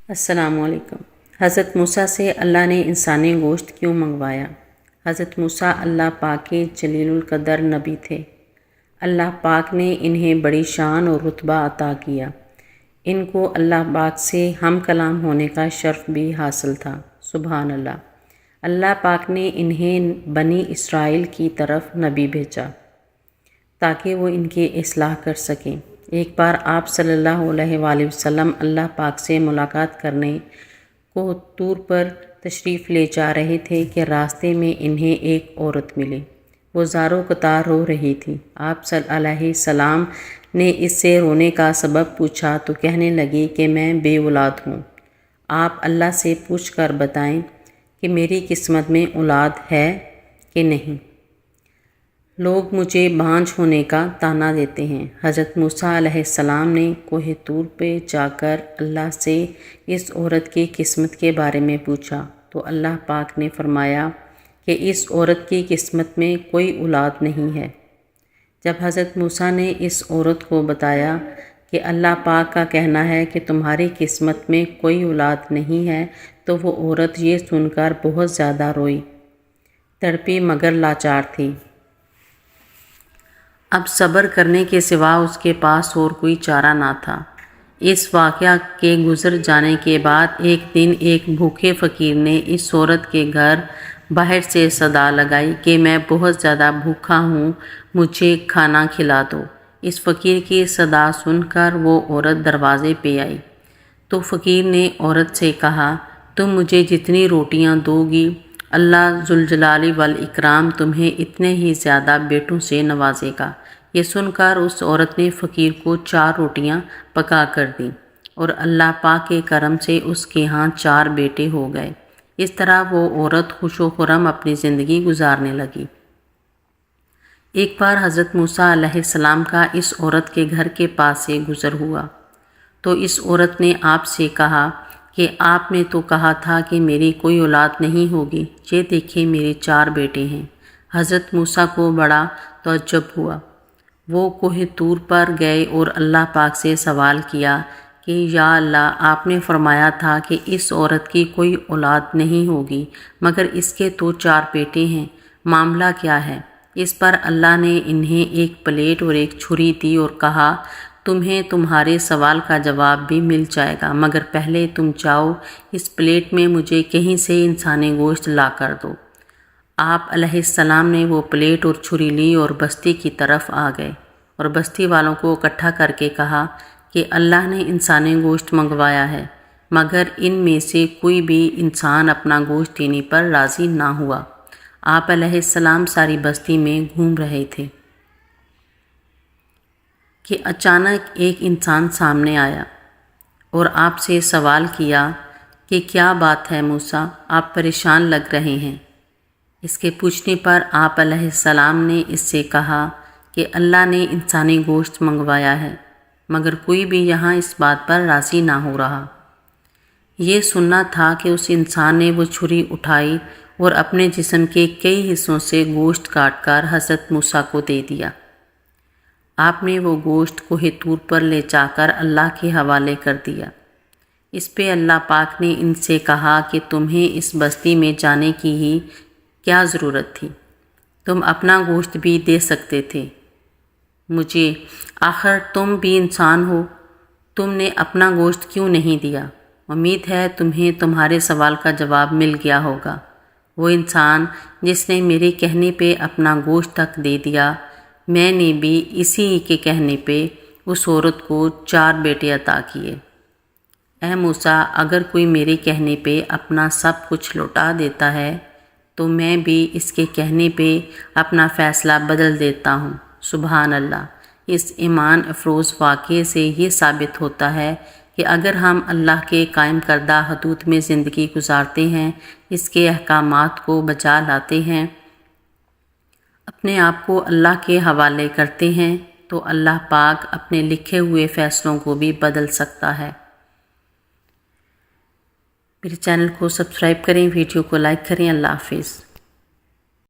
السلام علیکم۔ حضرت موسیٰ سے اللہ نے انسانی گوشت کیوں منگوایا؟ حضرت موسیٰ اللہ پاک کے جلیل القدر نبی تھے۔ اللہ پاک نے انہیں بڑی شان اور رتبہ عطا کیا۔ ان کو اللہ پاک سے ہم کلام ہونے کا شرف بھی حاصل تھا۔ سبحان اللہ۔ اللہ پاک نے انہیں بنی اسرائیل کی طرف نبی بھیجا تاکہ وہ ان کی اصلاح کر سکیں۔ ایک بار آپ صلی اللہ علیہ وآلہ وسلم اللہ پاک سے ملاقات کرنے کو طور پر تشریف لے جا رہے تھے کہ راستے میں انہیں ایک عورت ملی۔ وہ زاروں قطار رو رہی تھی۔ آپ صلی اللہ علیہ وسلم نے اس سے رونے کا سبب پوچھا تو کہنے لگی کہ میں بے اولاد ہوں۔ آپ اللہ سے پوچھ کر بتائیں کہ میری قسمت میں اولاد ہے کہ نہیں۔ لوگ مجھے بانجھ ہونے کا طعنہ دیتے ہیں۔ حضرت موسیٰ علیہ السلام نے کوہ طور پہ جا کر اللہ سے اس عورت کی قسمت کے بارے میں پوچھا تو اللہ پاک نے فرمایا کہ اس عورت کی قسمت میں کوئی اولاد نہیں ہے۔ جب حضرت موسیٰ نے اس عورت کو بتایا کہ اللہ پاک کا کہنا ہے کہ تمہاری قسمت میں کوئی اولاد نہیں ہے تو وہ عورت یہ سن کر بہت زیادہ روئی، تڑپی مگر لاچار تھی۔ اب صبر کرنے کے سوا اس کے پاس اور کوئی چارہ نہ تھا۔ اس واقعہ کے گزر جانے کے بعد ایک دن ایک بھوکے فقیر نے اس عورت کے گھر باہر سے صدا لگائی کہ میں بہت زیادہ بھوکا ہوں، مجھے کھانا کھلا دو۔ اس فقیر کی صدا سن کر وہ عورت دروازے پہ آئی تو فقیر نے عورت سے کہا، تم مجھے جتنی روٹیاں دو گی اللہ ذوالجلال والاکرام تمہیں اتنے ہی زیادہ بیٹوں سے نوازے گا۔ یہ سن کر اس عورت نے فقیر کو 4 روٹیاں پکا کر دیں اور اللہ پاک کے کرم سے اس کے ہاں 4 بیٹے ہو گئے۔ اس طرح وہ عورت خوش و خرم اپنی زندگی گزارنے لگی۔ ایک بار حضرت موسیٰ علیہ السلام کا اس عورت کے گھر کے پاس سے گزر ہوا تو اس عورت نے آپ سے کہا کہ آپ نے تو کہا تھا کہ میری کوئی اولاد نہیں ہوگی، یہ دیکھیں میرے 4 بیٹے ہیں۔ حضرت موسیٰ کو بڑا تعجب ہوا۔ وہ کوہ طور پر گئے اور اللہ پاک سے سوال کیا کہ یا اللہ، آپ نے فرمایا تھا کہ اس عورت کی کوئی اولاد نہیں ہوگی مگر اس کے تو 4 بیٹے ہیں، معاملہ کیا ہے؟ اس پر اللہ نے انہیں ایک پلیٹ اور ایک چھری دی اور کہا، تمہیں تمہارے سوال کا جواب بھی مل جائے گا مگر پہلے تم جاؤ اس پلیٹ میں مجھے کہیں سے انسانی گوشت لا کر دو۔ آپ علیہ السلام نے وہ پلیٹ اور چھری لی اور بستی کی طرف آ گئے اور بستی والوں کو اکٹھا کر کے کہا کہ اللہ نے انسانی گوشت منگوایا ہے مگر ان میں سے کوئی بھی انسان اپنا گوشت دینے پر راضی نہ ہوا۔ آپ علیہ السلام ساری بستی میں گھوم رہے تھے کہ اچانک ایک انسان سامنے آیا اور آپ سے سوال کیا کہ کیا بات ہے موسیٰ، آپ پریشان لگ رہے ہیں۔ اس کے پوچھنے پر آپ علیہ السلام نے اس سے کہا کہ اللہ نے انسانی گوشت منگوایا ہے مگر کوئی بھی یہاں اس بات پر راضی نہ ہو رہا۔ یہ سننا تھا کہ اس انسان نے وہ چھری اٹھائی اور اپنے جسم کے کئی حصوں سے گوشت کاٹ کر حضرت موسیٰ کو دے دیا۔ آپ نے وہ گوشت کوہ طور پر لے جا کر اللہ کے حوالے کر دیا۔ اس پہ اللہ پاک نے ان سے کہا کہ تمہیں اس بستی میں جانے کی ہی کیا ضرورت تھی؟ تم اپنا گوشت بھی دے سکتے تھے مجھے، آخر تم بھی انسان ہو، تم نے اپنا گوشت کیوں نہیں دیا؟ امید ہے تمہیں تمہارے سوال کا جواب مل گیا ہوگا۔ وہ انسان جس نے میرے کہنے پہ اپنا گوشت تک دے دیا، میں نے بھی اسی کے کہنے پہ اس عورت کو 4 بیٹے عطا کیے۔ اے موسیٰ، اگر کوئی میرے کہنے پہ اپنا سب کچھ لوٹا دیتا ہے تو میں بھی اس کے کہنے پہ اپنا فیصلہ بدل دیتا ہوں۔ سبحان اللہ۔ اس ایمان افروز واقعے سے یہ ثابت ہوتا ہے کہ اگر ہم اللہ کے قائم کردہ حدود میں زندگی گزارتے ہیں، اس کے احکامات کو بجا لاتے ہیں، اپنے آپ کو اللہ کے حوالے کرتے ہیں تو اللہ پاک اپنے لکھے ہوئے فیصلوں کو بھی بدل سکتا ہے۔ میرے چینل کو سبسکرائب کریں، ویڈیو کو لائک کریں۔ اللہ حافظ۔